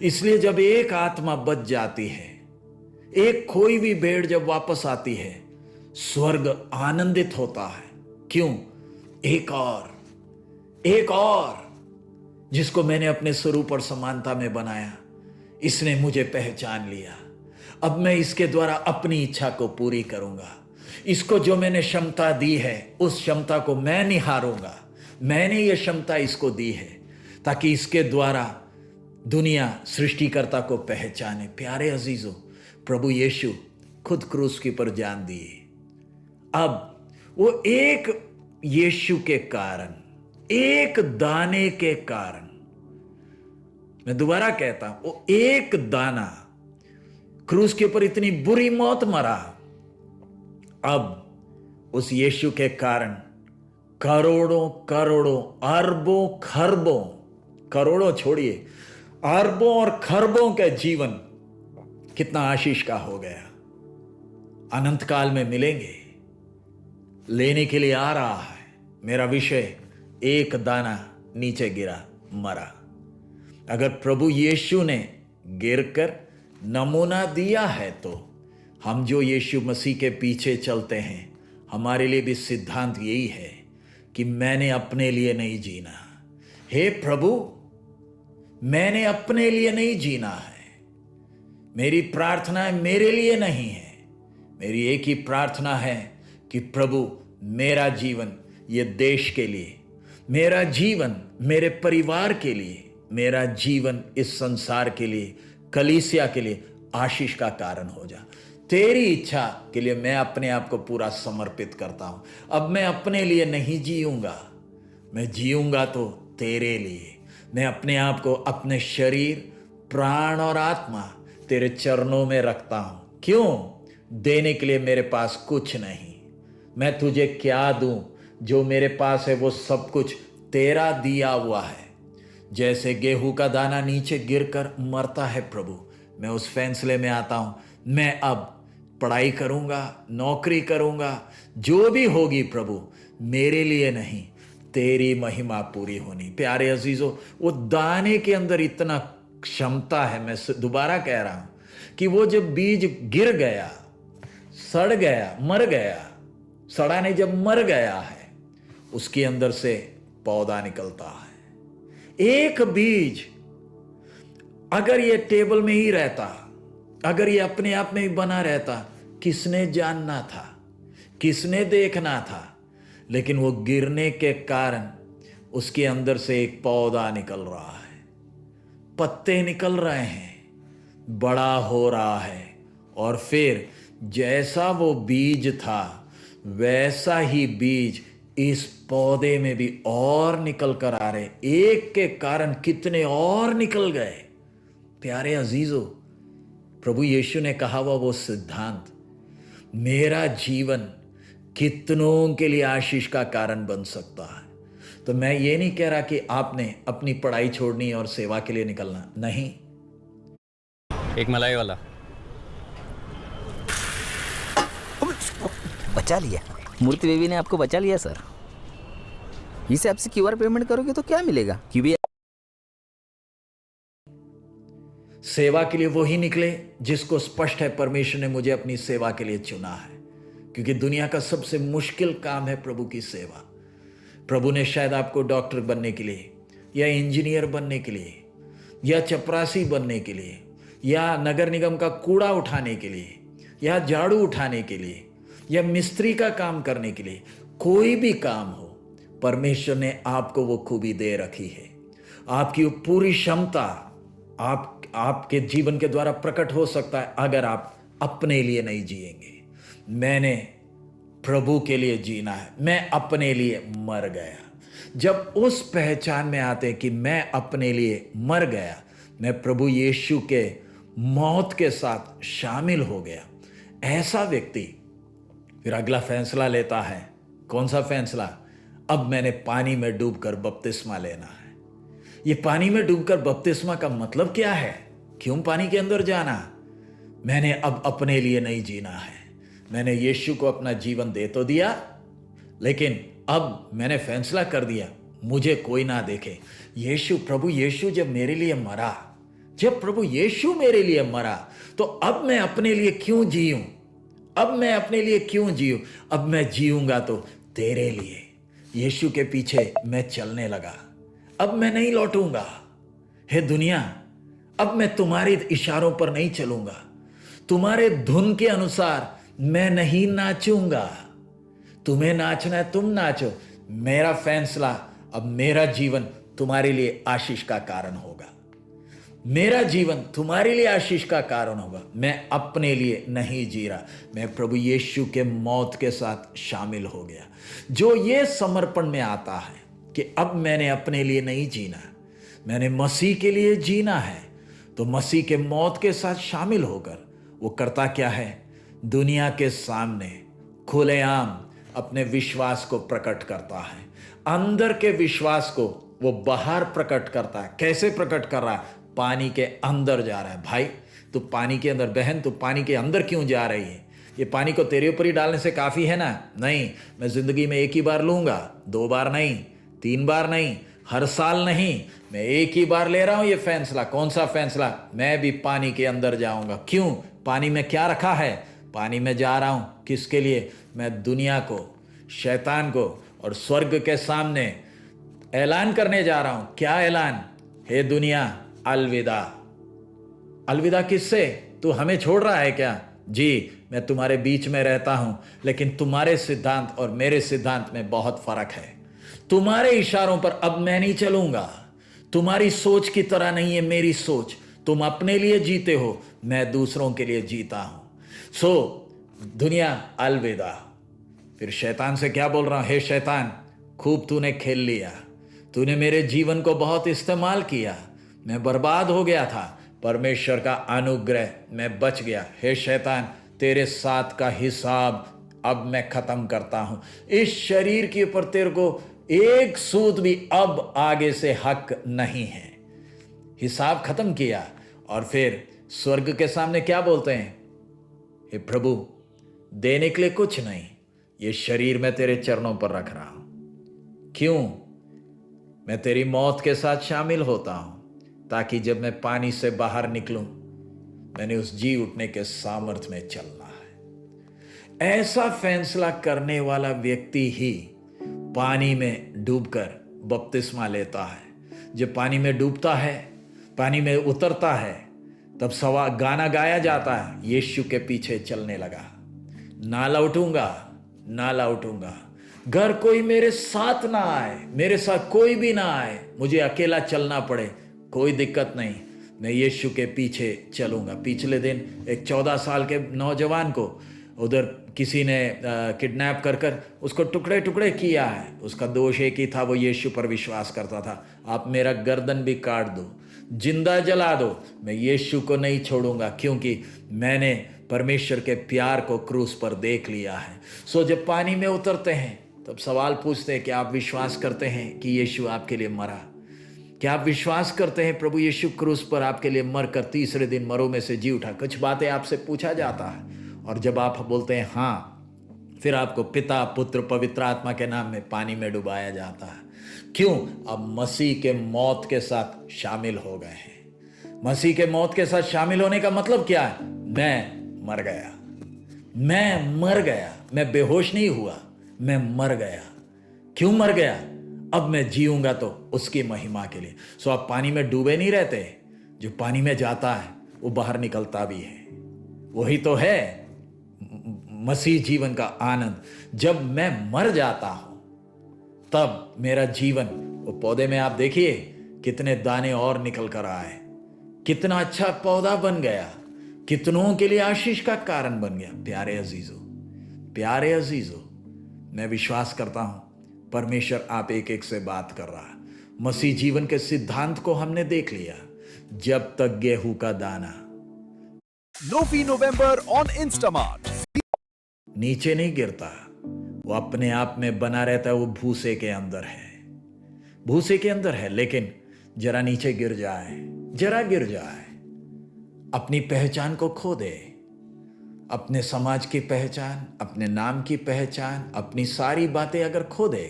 इसलिए जब एक आत्मा बच जाती है, एक खोई हुई भेड़ जब वापस आती है, स्वर्ग आनंदित होता है। क्यों? एक और जिसको मैंने अपने स्वरूप और समानता में बनाया, इसने मुझे पहचान लिया। अब मैं इसके द्वारा अपनी इच्छा को पूरी करूंगा। इसको जो मैंने क्षमता दी है, उस क्षमता को मैं निहारूंगा। मैंने ये क्षमता इसको दी है ताकि इसके द्वारा दुनिया सृष्टिकर्ता को पहचाने। प्यारे अजीजों, प्रभु यीशु खुद क्रूस के पर जान दिए। अब वो एक यीशु के कारण, एक दाने के कारण, मैं दोबारा कहता हूं, वो एक दाना क्रूस के ऊपर इतनी बुरी मौत मरा। अब उस यीशु के कारण करोड़ों करोड़ों, अरबों खरबों, करोड़ों छोड़िए, अरबों और खरबों का जीवन कितना आशीष का हो गया। अनंत काल में मिलेंगे, लेने के लिए आ रहा है। मेरा विषय, एक दाना नीचे गिरा, मरा। अगर प्रभु यीशु ने गिरकर नमूना दिया है तो हम जो यीशु मसीह के पीछे चलते हैं, हमारे लिए भी सिद्धांत यही है कि मैंने अपने लिए नहीं जीना। हे प्रभु, मैंने अपने लिए नहीं जीना है। मेरी प्रार्थना मेरे लिए नहीं है। मेरी एक ही प्रार्थना है कि प्रभु, मेरा जीवन ये देश के लिए, मेरा जीवन मेरे परिवार के लिए, मेरा जीवन इस संसार के लिए, कलीसिया के लिए आशीष का कारण हो जा। तेरी इच्छा के लिए मैं अपने आप को पूरा समर्पित करता हूं। अब मैं अपने लिए नहीं जीऊंगा, मैं जीऊंगा तो तेरे लिए। मैं अपने आप को, अपने शरीर, प्राण और आत्मा तेरे चरणों में रखता हूं। क्यों? देने के लिए मेरे पास कुछ नहीं। मैं तुझे क्या दूं? जो मेरे पास है वो सब कुछ तेरा दिया हुआ है। जैसे गेहूं का दाना नीचे गिरकर मरता है प्रभु, मैं उस फैसले में आता हूं। मैं अब पढ़ाई करूंगा, नौकरी करूंगा, जो भी होगी प्रभु, मेरे लिए नहीं, तेरी महिमा पूरी होनी। प्यारे अजीजों, वो दाने के अंदर इतना क्षमता है। मैं दोबारा कह रहा हूं कि वो जब बीज गिर गया, सड़ गया, मर गया, सड़ा नहीं, जब मर गया है, उसके अंदर से पौधा निकलता है। एक बीज अगर ये टेबल में ही रहता, अगर ये अपने आप में ही बना रहता, किसने जानना था, किसने देखना था? लेकिन वो गिरने के कारण उसके अंदर से एक पौधा निकल रहा है, पत्ते निकल रहे हैं, बड़ा हो रहा है, और फिर जैसा वो बीज था वैसा ही बीज इस पौधे में भी और निकल कर आ रहे। एक के कारण कितने और निकल गए। प्यारे अजीजों, प्रभु यीशु ने कहा हुआ वो सिद्धांत, मेरा जीवन कितनों के लिए आशीष का कारण बन सकता है। तो मैं ये नहीं कह रहा कि आपने अपनी पढ़ाई छोड़नी और सेवा के लिए निकलना, नहीं। एक मलाई वाला। बचा लिया, मूर्ति बेबी ने आपको बचा लिया सर। इस ऐप से क्यूआर पेमेंट करोगे तो क्या मिलेगा? क्यूबी सेवा के लिए वो ही निकले जिसको स्पष्ट है परमेश्वर ने मुझे अपनी सेवा के लिए चुना है, क्योंकि दुनिया का सबसे मुश्किल काम है प्रभु की सेवा। प्रभु ने शायद आपको डॉक्टर बनने के लिए, या इंजीनियर बनने के लिए, या चपरासी बनने के लिए, या नगर निगम का कूड़ा उठाने के लिए, या झाड़ू उठाने के लिए, या मिस्त्री का काम करने के लिए, कोई भी काम हो, परमेश्वर ने आपको वो खूबी दे रखी है। आपकी वो पूरी क्षमता आपके जीवन के द्वारा प्रकट हो सकता है अगर आप अपने लिए नहीं जिएंगे। मैंने प्रभु के लिए जीना है, मैं अपने लिए मर गया। जब उस पहचान में आते हैं कि मैं अपने लिए मर गया, मैं प्रभु यीशु के मौत के साथ शामिल हो गया, ऐसा व्यक्ति फिर अगला फैसला लेता है। कौन सा फैसला? अब मैंने पानी में डूबकर बपतिस्मा लेना है। ये पानी में डूबकर बपतिस्मा का मतलब क्या है? क्यों पानी के अंदर जाना? मैंने अब अपने लिए नहीं जीना है। मैंने यीशु को अपना जीवन दे तो दिया, लेकिन अब मैंने फैसला कर दिया मुझे कोई ना देखे। प्रभु यीशु जब मेरे लिए मरा, जब प्रभु यीशु मेरे लिए मरा, तो अब मैं अपने लिए क्यों जीऊं? अब मैं अपने लिए क्यों जीऊं? अब मैं जीऊंगा तो तेरे लिए। यीशु के पीछे मैं चलने लगा। अब मैं नहीं लौटूंगा। हे दुनिया, अब मैं तुम्हारे इशारों पर नहीं चलूंगा, तुम्हारे धुन के अनुसार मैं नहीं नाचूंगा। तुम्हें नाचना है, तुम नाचो। मेरा फैसला, अब मेरा जीवन तुम्हारे लिए आशीष का कारण होगा। मेरा जीवन तुम्हारे लिए आशीष का कारण होगा। मैं अपने लिए नहीं जी रहा, मैं प्रभु यीशु के मौत के साथ शामिल हो गया। जो ये समर्पण में आता है कि अब मैंने अपने लिए नहीं जीना, मैंने मसीह के लिए जीना है, तो मसीह के मौत के साथ शामिल होकर वो करता क्या है? दुनिया के सामने खुलेआम अपने विश्वास को प्रकट करता है। अंदर के विश्वास को वो बाहर प्रकट करता है। कैसे प्रकट कर रहा है? पानी के अंदर जा रहा है। भाई तू पानी के अंदर, बहन तू पानी के अंदर क्यों जा रही है? ये पानी को तेरे ऊपर ही डालने से काफ़ी है ना? नहीं, मैं ज़िंदगी में एक ही बार लूँगा, 2 बार नहीं, 3 बार नहीं, हर साल नहीं, मैं एक ही बार ले रहा हूँ ये फैसला। कौन सा फैसला? मैं भी पानी के अंदर जाऊँगा। क्यों? पानी में क्या रखा है? पानी में जा रहा हूँ किसके लिए? मैं दुनिया को, शैतान को और स्वर्ग के सामने ऐलान करने जा रहा हूँ। क्या ऐलान? हे दुनिया, अलविदा। अलविदा किससे? तू हमें छोड़ रहा है क्या? जी, मैं तुम्हारे बीच में रहता हूं, लेकिन तुम्हारे सिद्धांत और मेरे सिद्धांत में बहुत फर्क है। तुम्हारे इशारों पर अब मैं नहीं चलूंगा। तुम्हारी सोच की तरह नहीं है मेरी सोच। तुम अपने लिए जीते हो, मैं दूसरों के लिए जीता हूं। सो दुनिया अलविदा। फिर शैतान से क्या बोल रहा हूं? हे शैतान, खूब तूने खेल लिया, तूने मेरे जीवन को बहुत इस्तेमाल किया, मैं बर्बाद हो गया था, परमेश्वर का अनुग्रह मैं बच गया। हे शैतान, तेरे साथ का हिसाब अब मैं खत्म करता हूं। इस शरीर के ऊपर तेरे को एक सूद भी अब आगे से हक नहीं है। हिसाब खत्म किया। और फिर स्वर्ग के सामने क्या बोलते हैं? हे प्रभु, देने के लिए कुछ नहीं, ये शरीर मैं तेरे चरणों पर रख रहा हूं। क्यों? मैं तेरी मौत के साथ शामिल होता हूं, ताकि जब मैं पानी से बाहर निकलूं, मैंने उस जी उठने के सामर्थ्य में चलना है। ऐसा फैसला करने वाला व्यक्ति ही पानी में डूबकर बपतिस्मा लेता है। जब पानी में डूबता है, पानी में उतरता है, तब गाना गाया जाता है, यीशु के पीछे चलने लगा, ना लौटूंगा, ना लौटूंगा। घर कोई मेरे साथ ना आए, मेरे साथ कोई भी ना आए, मुझे अकेला चलना पड़े, कोई दिक्कत नहीं, मैं यीशु के पीछे चलूंगा। पिछले दिन एक 14 साल के नौजवान को उधर किसी ने किडनैप कर उसको टुकड़े टुकड़े किया है। उसका दोष एक ही था, वो यीशु पर विश्वास करता था। आप मेरा गर्दन भी काट दो, जिंदा जला दो, मैं यीशु को नहीं छोड़ूंगा, क्योंकि मैंने परमेश्वर के प्यार को क्रूस पर देख लिया है। सो जब पानी में उतरते हैं, तब सवाल पूछते हैं कि आप विश्वास करते हैं कि यीशु आपके लिए मरा? क्या आप विश्वास करते हैं प्रभु यीशु क्रूस पर आपके लिए मरकर तीसरे दिन मरों में से जी उठा? कुछ बातें आपसे पूछा जाता है, और जब आप बोलते हैं हाँ, फिर आपको पिता, पुत्र, पवित्र आत्मा के नाम में पानी में डुबाया जाता है। क्यों? अब मसीह के मौत के साथ शामिल हो गए हैं। मसीह के मौत के साथ शामिल होने का मतलब क्या है? मैं मर गया, मैं मर गया, मैं बेहोश नहीं हुआ, मैं मर गया। क्यों मर गया? अब मैं जीऊंगा तो उसकी महिमा के लिए। सो आप पानी में डूबे नहीं रहते, जो पानी में जाता है वो बाहर निकलता भी है। वही तो है मसीह जीवन का आनंद। जब मैं मर जाता हूं, तब मेरा जीवन, वो पौधे में आप देखिए कितने दाने और निकल कर आए, कितना अच्छा पौधा बन गया, कितनों के लिए आशीष का कारण बन गया। प्यारे अजीजों, प्यारे अजीजों, मैं विश्वास करता हूं परमेश्वर आप एक एक से बात कर रहा है। मसीह जीवन के सिद्धांत को हमने देख लिया। जब तक गेहूं का दाना no fee November on Instamart. नीचे नहीं गिरता, वो अपने आप में बना रहता है, वो भूसे के अंदर है, भूसे के अंदर है। लेकिन जरा नीचे गिर जाए, जरा गिर जाए, अपनी पहचान को खो दे, अपने समाज की पहचान, अपने नाम की पहचान, अपनी सारी बातें अगर खो दे,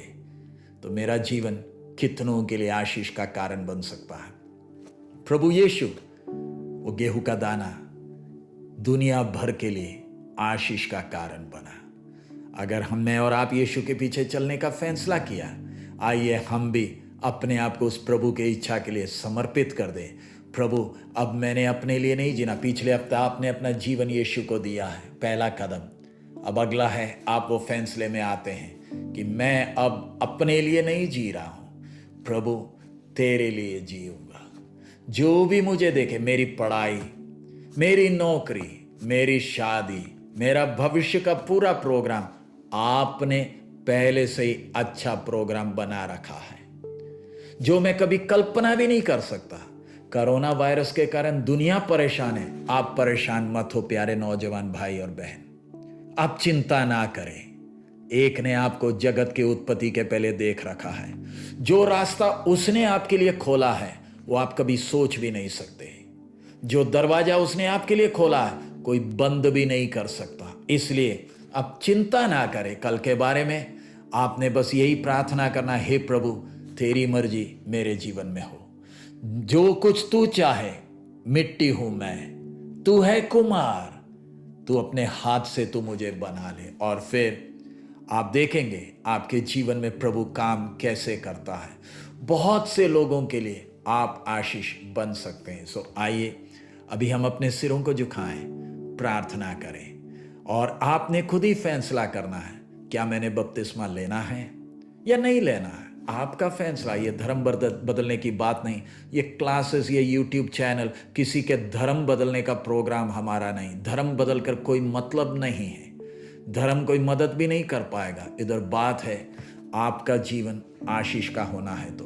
तो मेरा जीवन कितनों के लिए आशीष का कारण बन सकता है। प्रभु यीशु वो गेहूं का दाना दुनिया भर के लिए आशीष का कारण बना। अगर मैं और आप यीशु के पीछे चलने का फैसला किया, आइए हम भी अपने आप को उस प्रभु की इच्छा के लिए समर्पित कर दें। प्रभु, अब मैंने अपने लिए नहीं जीना। पिछले हफ्ते आपने अपना जीवन यीशु को दिया है, पहला कदम। अब अगला है, आप वो फैसले में आते हैं कि मैं अब अपने लिए नहीं जी रहा हूं, प्रभु तेरे लिए जीऊंगा। जो भी मुझे देखे, मेरी पढ़ाई, मेरी नौकरी, मेरी शादी, मेरा भविष्य का पूरा प्रोग्राम आपने पहले से ही अच्छा प्रोग्राम बना रखा है, जो मैं कभी कल्पना भी नहीं कर सकता। कोरोना वायरस के कारण दुनिया परेशान है, आप परेशान मत हो प्यारे नौजवान भाई और बहन। आप चिंता ना करें, एक ने आपको जगत की उत्पत्ति के पहले देख रखा है। जो रास्ता उसने आपके लिए खोला है, वो आप कभी सोच भी नहीं सकते। जो दरवाजा उसने आपके लिए खोला है, कोई बंद भी नहीं कर सकता। इसलिए अब चिंता ना करें कल के बारे में। आपने बस यही प्रार्थना करना, हे प्रभु तेरी मर्जी मेरे जीवन में हो। जो कुछ तू चाहे, मिट्टी हूं मैं, तू है कुम्हार, तू अपने हाथ से तू मुझे बना ले। और फिर आप देखेंगे आपके जीवन में प्रभु काम कैसे करता है। बहुत से लोगों के लिए आप आशीष बन सकते हैं। सो आइए अभी हम अपने सिरों को झुकाएं, प्रार्थना करें, और आपने खुद ही फैसला करना है, क्या मैंने बपतिस्मा लेना है या नहीं लेना है। आपका फैसला, ये धर्म बदलने की बात नहीं। ये क्लासेस, ये यूट्यूब चैनल किसी के धर्म बदलने का प्रोग्राम हमारा नहीं। धर्म बदल कर कोई मतलब नहीं है, धर्म कोई मदद भी नहीं कर पाएगा। इधर बात है आपका जीवन आशीष का होना है तो,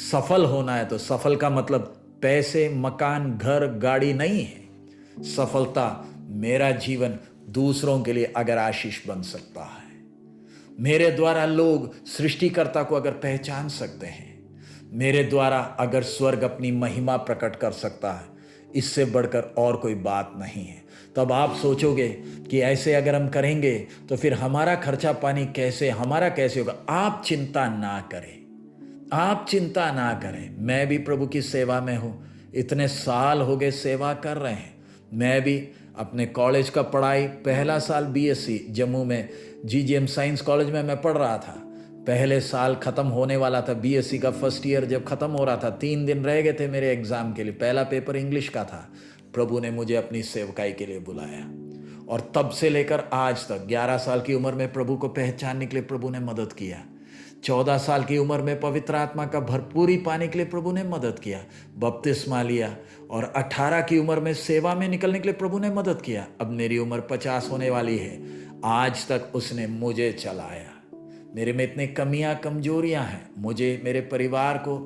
सफल होना है तो। सफल का मतलब पैसे, मकान, घर, गाड़ी नहीं है। सफलता मेरा जीवन दूसरों के लिए अगर आशीष बन सकता है, मेरे द्वारा लोग सृष्टिकर्ता को अगर पहचान सकते हैं, मेरे द्वारा अगर स्वर्ग अपनी महिमा प्रकट कर सकता है, इससे बढ़कर और कोई बात नहीं है। तब आप सोचोगे कि ऐसे अगर हम करेंगे तो फिर हमारा खर्चा पानी कैसे, हमारा कैसे होगा। आप चिंता ना करें, आप चिंता ना करें। मैं भी प्रभु की सेवा में हूँ, इतने साल हो गए सेवा कर रहे हैं। मैं भी अपने कॉलेज का पढ़ाई, पहला साल बीएससी जम्मू में जीजीएम साइंस कॉलेज में मैं पढ़ रहा था। पहले साल ख़त्म होने वाला था, बीएससी का फर्स्ट ईयर जब ख़त्म हो रहा था, 3 दिन रह गए थे मेरे एग्ज़ाम के लिए। पहला पेपर इंग्लिश का था। प्रभु ने मुझे अपनी सेवकाई के लिए बुलाया और तब से लेकर आज तक 11 साल की उम्र में प्रभु को पहचानने के लिए प्रभु ने मदद किया। 14 साल की उम्र में पवित्र आत्मा का भरपूरी पाने के लिए प्रभु ने मदद किया, बपतिस्मा लिया। और 18 की उम्र में सेवा में निकलने के लिए प्रभु ने मदद किया। अब मेरी उम्र 50 होने वाली है, आज तक उसने मुझे चलाया। मेरे में इतनी कमियां, कमजोरियां हैं, मुझे, मेरे परिवार को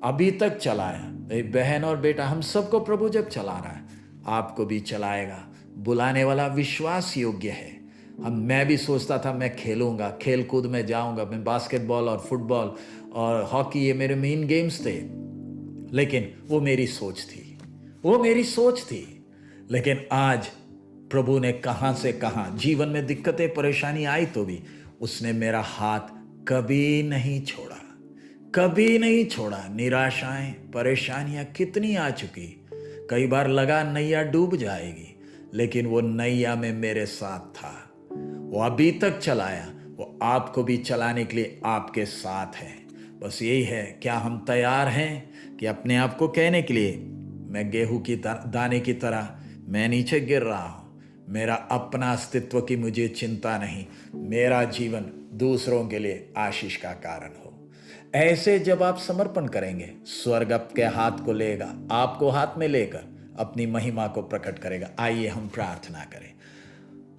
अभी तक चलाया। मेरी बहन और बेटा, हम सबको प्रभु जब चला रहा है, आपको भी चलाएगा। बुलाने वाला विश्वास योग्य है। मैं भी सोचता था मैं खेलूंगा, खेल कूद में जाऊंगा, मैं बास्केटबॉल और फुटबॉल और हॉकी, ये मेरे मेन गेम्स थे। लेकिन वो मेरी सोच थी, वो मेरी सोच थी। लेकिन आज प्रभु ने कहां से कहां, जीवन में दिक्कतें, परेशानी आई तो भी उसने मेरा हाथ कभी नहीं छोड़ा, कभी नहीं छोड़ा। निराशाएं, परेशानियां कितनी आ चुकी, कई बार लगा नैया डूब जाएगी, लेकिन वो नैया में मेरे साथ था। वो अभी तक चलाया, वो आपको भी चलाने के लिए आपके साथ है। बस यही है, क्या हम तैयार हैं कि अपने आप को कहने के लिए, मैं गेहूं की दाने की तरह मैं नीचे गिर रहा हूं, मेरा अपना अस्तित्व की मुझे चिंता नहीं, मेरा जीवन दूसरों के लिए आशीष का कारण हो। ऐसे जब आप समर्पण करेंगे, स्वर्ग आपके हाथ को लेगा, आपको हाथ में लेकर अपनी महिमा को प्रकट करेगा। आइए हम प्रार्थना करें।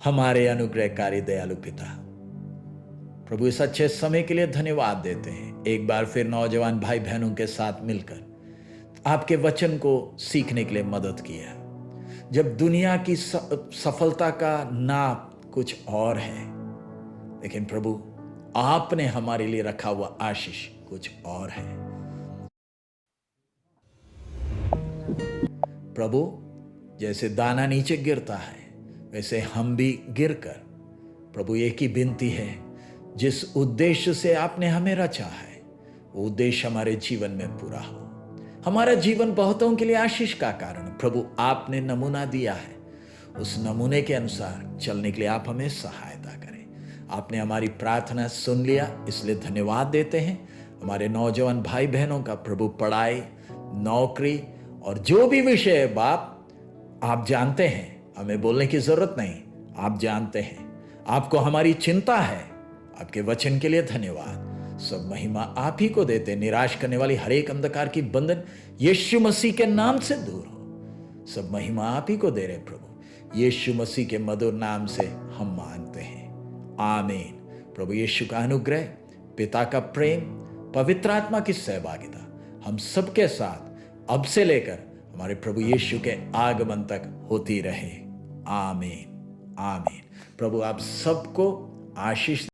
हमारे अनुग्रहकारी दयालु पिता, प्रभु इस अच्छे समय के लिए धन्यवाद देते हैं। एक बार फिर नौजवान भाई बहनों के साथ मिलकर आपके वचन को सीखने के लिए मदद किया। जब दुनिया की सफलता का नाप कुछ और है, लेकिन प्रभु आपने हमारे लिए रखा हुआ आशीष कुछ और है। प्रभु, जैसे दाना नीचे गिरता है, वैसे हम भी गिरकर, प्रभु एक ही विनती है, जिस उद्देश्य से आपने हमें रचा है, वो उद्देश्य हमारे जीवन में पूरा हो। हमारा जीवन बहुतों के लिए आशीष का कारण। प्रभु, आपने नमूना दिया है, उस नमूने के अनुसार चलने के लिए आप हमें सहायता करें। आपने हमारी प्रार्थना सुन लिया, इसलिए धन्यवाद देते हैं। हमारे नौजवान भाई बहनों का प्रभु पढ़ाई, नौकरी और जो भी विषय है बाप, आप जानते हैं, हमें बोलने की जरूरत नहीं, आप जानते हैं। आपको हमारी चिंता है। आपके वचन के लिए धन्यवाद। सब महिमा आप ही को देते। निराश करने वाली हर एक अंधकार की बंधन यीशु मसीह के नाम से दूर हो। सब महिमा आप ही को दे रहे प्रभु, यीशु मसीह के मधुर नाम से हम मानते हैं, आमीन। प्रभु यीशु का अनुग्रह, पिता का प्रेम, पवित्र आत्मा की सहभागिता हम सबके साथ अब से लेकर हमारे प्रभु यीशु के आगमन तक होती रहे, आमीन, आमीन। प्रभु आप सबको आशीष